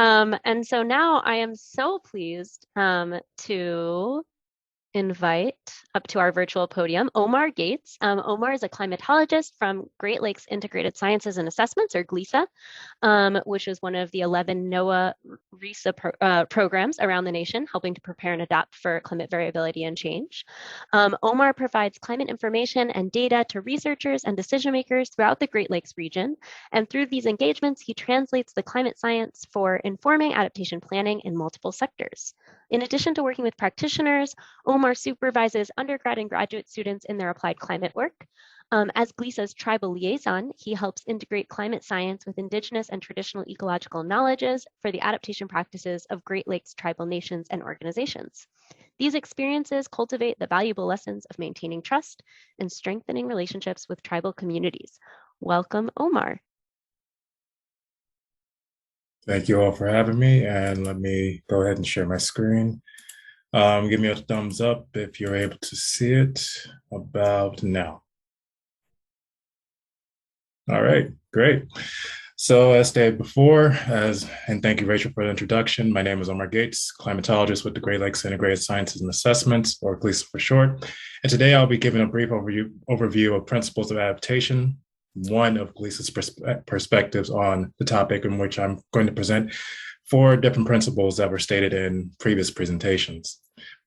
And so now I am so pleased to invite up to our virtual podium Omar Gates. Omar is a climatologist from Great Lakes Integrated Sciences and Assessments, or GLISA, which is one of the 11 NOAA RISA programs around the nation, helping to prepare and adapt for climate variability and change. Omar provides climate information and data to researchers and decision makers throughout the Great Lakes region. And through these engagements, he translates the climate science for informing adaptation planning in multiple sectors. In addition to working with practitioners, Omar supervises undergrad and graduate students in their applied climate work. As GLISA's tribal liaison, he helps integrate climate science with indigenous and traditional ecological knowledges for the adaptation practices of Great Lakes tribal nations and organizations. These experiences cultivate the valuable lessons of maintaining trust and strengthening relationships with tribal communities. Welcome, Omar. Thank you all for having me, and let me go ahead and share my screen. Give me a thumbs up if you're able to see it about now. All right, great. So as stated before, and thank you, Rachel, for the introduction. My name is Omar Gates, climatologist with the Great Lakes Integrated Sciences and Assessments, or GLISA for short. And today I'll be giving a brief overview of principles of adaptation, one of GLISA's perspectives on the topic, in which I'm going to present 4 different principles that were stated in previous presentations.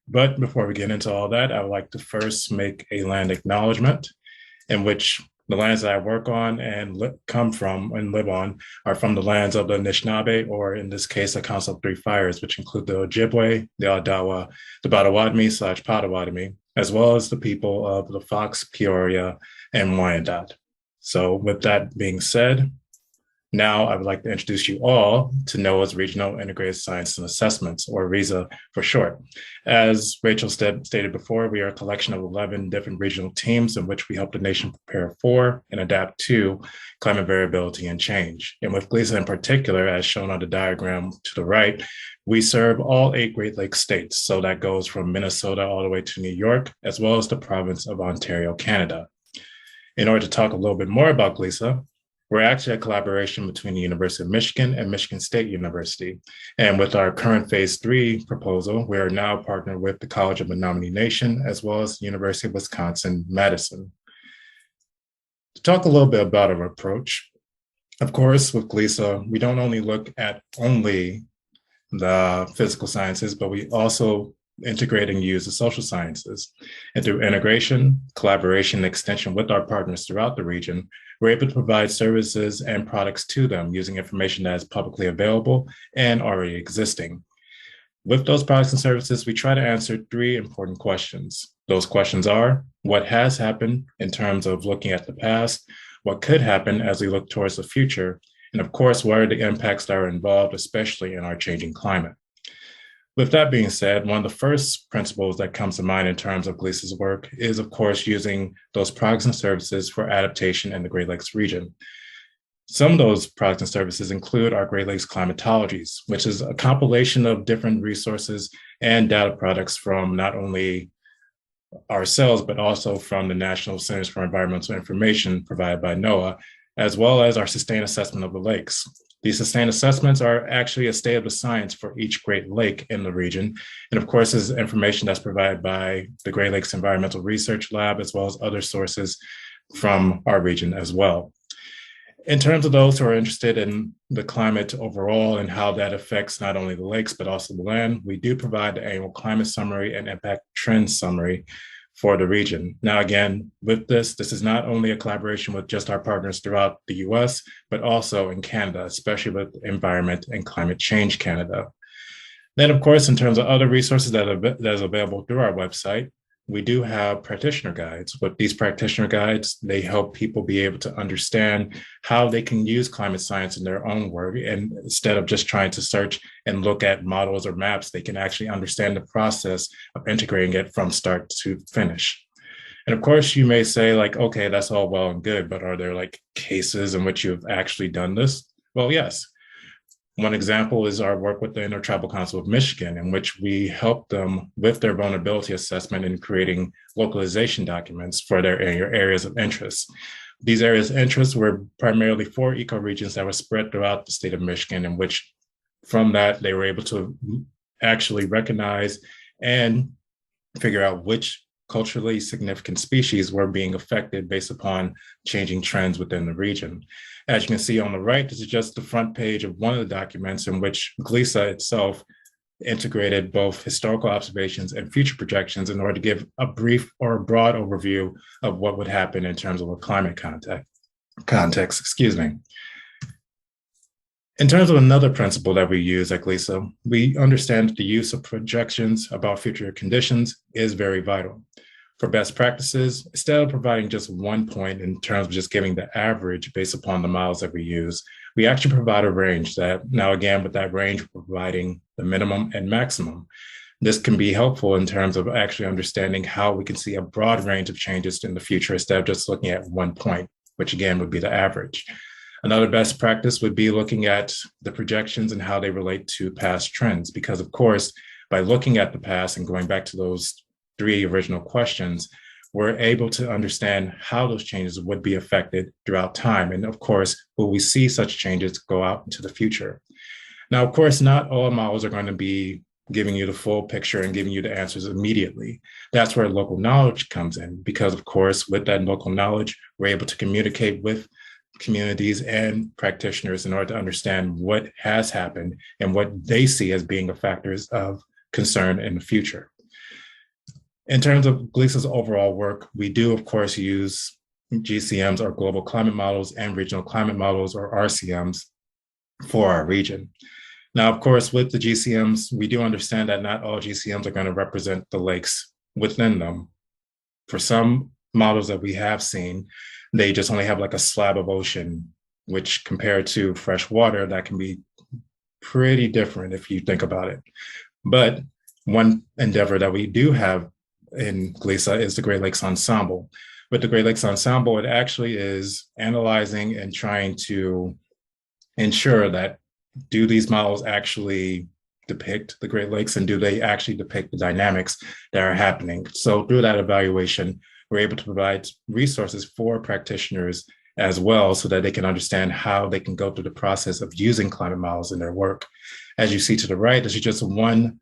But before we get into all that, I would like to first make a land acknowledgement, in which the lands that I work on and come from and live on are from the lands of the Anishinaabe, or in this case, the Council of Three Fires, which include the Ojibwe, the Odawa, the Potawatomi/Potawatomi, as well as the people of the Fox, Peoria, and Wyandotte. So with that being said, now I would like to introduce you all to NOAA's Regional Integrated Science and Assessments, or RISA for short. As Rachel stated before, we are a collection of 11 different regional teams in which we help the nation prepare for and adapt to climate variability and change. And with GLISA in particular, as shown on the diagram to the right, we serve all 8 Great Lakes states. So that goes from Minnesota all the way to New York, as well as the province of Ontario, Canada. In order to talk a little bit more about GLISA, we're actually a collaboration between the University of Michigan and Michigan State University. And with our current phase 3 proposal, we are now partnered with the College of Menominee Nation, as well as the University of Wisconsin-Madison. To talk a little bit about our approach, of course, with GLISA, we don't only look at the physical sciences, but we also integrate and use the social sciences. And through integration, collaboration, and extension with our partners throughout the region, we're able to provide services and products to them using information that is publicly available and already existing. With those products and services, we try to answer 3 important questions. Those questions are: what has happened in terms of looking at the past, what could happen as we look towards the future, and of course, what are the impacts that are involved, especially in our changing climate. With that being said, one of the first principles that comes to mind in terms of GLISA's work is, of course, using those products and services for adaptation in the Great Lakes region. Some of those products and services include our Great Lakes climatologies, which is a compilation of different resources and data products from not only ourselves, but also from the National Centers for Environmental Information provided by NOAA, as well as our sustained assessment of the lakes. These sustained assessments are actually a state of the science for each Great Lake in the region. And of course, this is information that's provided by the Great Lakes Environmental Research Lab, as well as other sources from our region as well. In terms of those who are interested in the climate overall and how that affects not only the lakes, but also the land, we do provide the annual climate summary and impact trend summary for the region. Now, again, with this is not only a collaboration with just our partners throughout the US, but also in Canada, especially with Environment and Climate Change Canada. Then, of course, in terms of other resources that is available through our website, we do have practitioner guides. With these practitioner guides, they help people be able to understand how they can use climate science in their own work. And instead of just trying to search and look at models or maps, they can actually understand the process of integrating it from start to finish. And of course, you may say like, okay, that's all well and good, but are there like cases in which you've actually done this? Well, yes. One example is our work with the Intertribal Council of Michigan, in which we help them with their vulnerability assessment in creating localization documents for their areas of interest. These areas of interest were primarily 4 ecoregions that were spread throughout the state of Michigan, in which From that, they were able to actually recognize and figure out which culturally significant species were being affected based upon changing trends within the region. As you can see on the right, this is just the front page of one of the documents in which GLISA itself integrated both historical observations and future projections in order to give a brief or a broad overview of what would happen in terms of a climate context, excuse me. In terms of another principle that we use at GLISA, we understand that the use of projections about future conditions is very vital. For best practices, instead of providing just one point in terms of just giving the average based upon the models that we use, we actually provide a range that, now again, with that range, we're providing the minimum and maximum. This can be helpful in terms of actually understanding how we can see a broad range of changes in the future instead of just looking at one point, which again would be the average. Another best practice would be looking at the projections and how they relate to past trends, because of course, by looking at the past and going back to those three original questions, we're able to understand how those changes would be affected throughout time. And of course, will we see such changes go out into the future? Now, of course, not all models are going to be giving you the full picture and giving you the answers immediately. That's where local knowledge comes in, because of course, with that local knowledge, we're able to communicate with communities and practitioners in order to understand what has happened and what they see as being the factors of concern in the future. In terms of GLISA's overall work, we do, of course, use GCMs, or global climate models, and regional climate models, or RCMs, for our region. Now, of course, with the GCMs, we do understand that not all GCMs are going to represent the lakes within them. For some models that we have seen, they just only have like a slab of ocean, which compared to fresh water, that can be pretty different if you think about it. But one endeavor that we do have in GLISA is the Great Lakes Ensemble. With the Great Lakes Ensemble, it actually is analyzing and trying to ensure that, do these models actually depict the Great Lakes, and do they actually depict the dynamics that are happening? So through that evaluation, we're able to provide resources for practitioners as well, so that they can understand how they can go through the process of using climate models in their work. As you see to the right, this is just one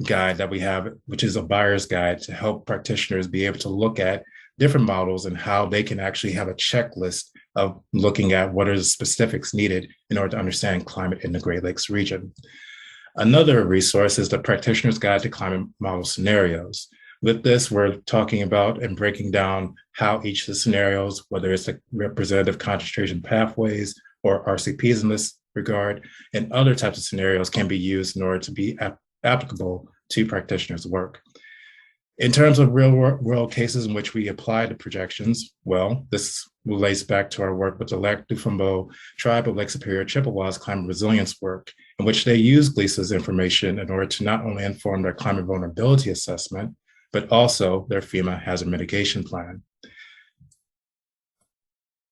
guide that we have, which is a buyer's guide to help practitioners be able to look at different models and how they can actually have a checklist of looking at what are the specifics needed in order to understand climate in the Great Lakes region. Another resource is the Practitioner's Guide to Climate Model Scenarios. With this, we're talking about and breaking down how each of the scenarios, whether it's the representative concentration pathways or RCPs in this regard, and other types of scenarios can be used in order to be applicable to practitioners' work. In terms of real world cases in which we apply the projections, well, this relates back to our work with the Lac du Flambeau tribe of Lake Superior Chippewas climate resilience work, in which they use GLISA's information in order to not only inform their climate vulnerability assessment, but also their FEMA hazard mitigation plan.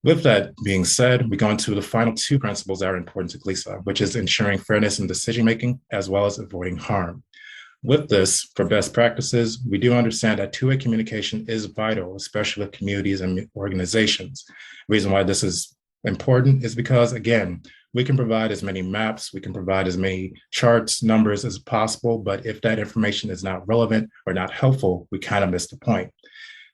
With that being said, we go into the final two principles that are important to GLISA, which is ensuring fairness in decision-making, as well as avoiding harm. With this, for best practices, we do understand that two-way communication is vital, especially with communities and organizations. The reason why this is important is because, again, we can provide as many maps, we can provide as many charts, numbers as possible, but if that information is not relevant or not helpful, we kind of miss the point.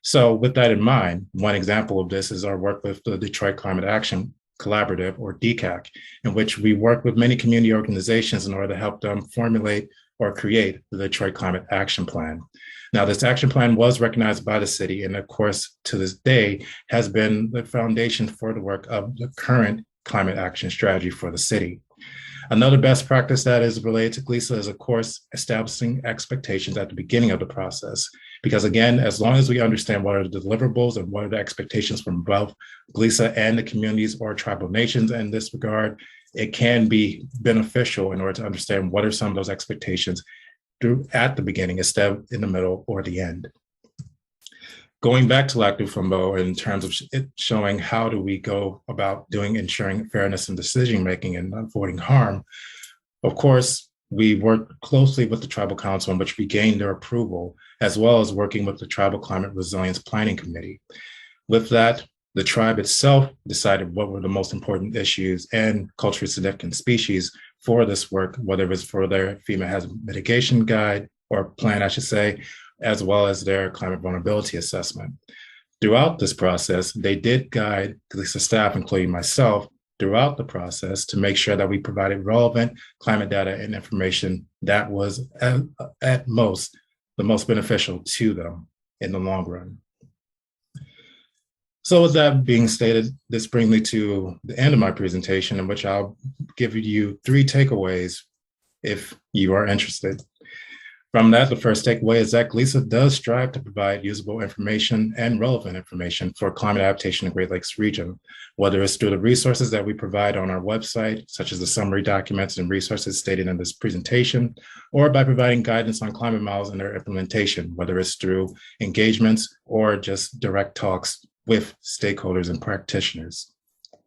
So with that in mind, one example of this is our work with the Detroit Climate Action Collaborative, or DCAC, in which we work with many community organizations in order to help them formulate or create the Detroit Climate Action Plan. Now, this action plan was recognized by the city, and of course, to this day, has been the foundation for the work of the current climate action strategy for the city. Another best practice that is related to GLISA is, of course, establishing expectations at the beginning of the process. Because again, as long as we understand what are the deliverables and what are the expectations from both GLISA and the communities or tribal nations in this regard, it can be beneficial in order to understand what are some of those expectations at the beginning instead of in the middle or the end. Going back to Lac du Flambeau in terms of it showing how do we go about ensuring fairness in decision-making and avoiding harm, of course, we worked closely with the Tribal Council in which we gained their approval, as well as working with the Tribal Climate Resilience Planning Committee. With that, the tribe itself decided what were the most important issues and culturally significant species for this work, whether it was for their FEMA hazard mitigation guide or plan, I should say, as well as their climate vulnerability assessment. Throughout this process, they did guide GLISA staff, including myself, throughout the process to make sure that we provided relevant climate data and information that was at most the most beneficial to them in the long run. So with that being stated, this brings me to the end of my presentation, in which I'll give you 3 takeaways if you are interested. From that, the first takeaway is that GLISA does strive to provide usable information and relevant information for climate adaptation in the Great Lakes region, whether it's through the resources that we provide on our website, such as the summary documents and resources stated in this presentation, or by providing guidance on climate models and their implementation, whether it's through engagements or just direct talks with stakeholders and practitioners.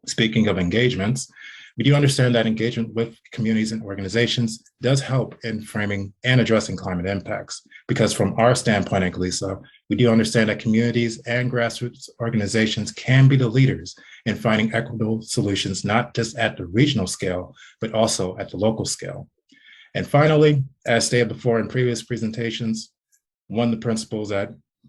Speaking of engagements, we do understand that engagement with communities and organizations does help in framing and addressing climate impacts, because from our standpoint at GLISA, we do understand that communities and grassroots organizations can be the leaders in finding equitable solutions, not just at the regional scale, but also at the local scale. And finally, as stated before in previous presentations, one of the principles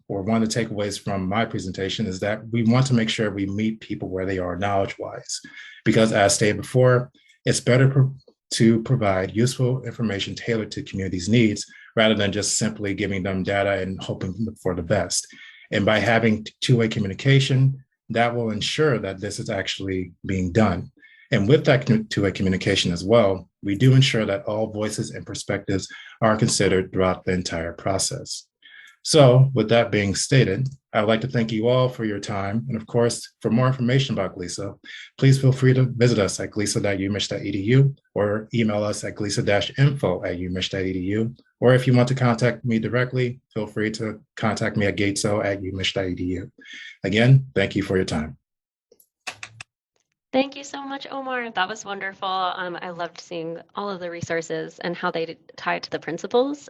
one of the takeaways from my presentation is that we want to make sure we meet people where they are knowledge-wise, because as stated before, it's better to provide useful information tailored to communities' needs rather than just simply giving them data and hoping for the best. And by having two-way communication, that will ensure that this is actually being done. And with that two-way communication as well, we do ensure that all voices and perspectives are considered throughout the entire process. So with that being stated, I'd like to thank you all for your time. And of course, for more information about GLISA, please feel free to visit us at glisa.umich.edu or email us at glisa-info@umich.edu. Or if you want to contact me directly, feel free to contact me at gateso@umich.edu. Again, thank you for your time. Thank you so much, Omar. That was wonderful. I loved seeing all of the resources and how they tie to the principles.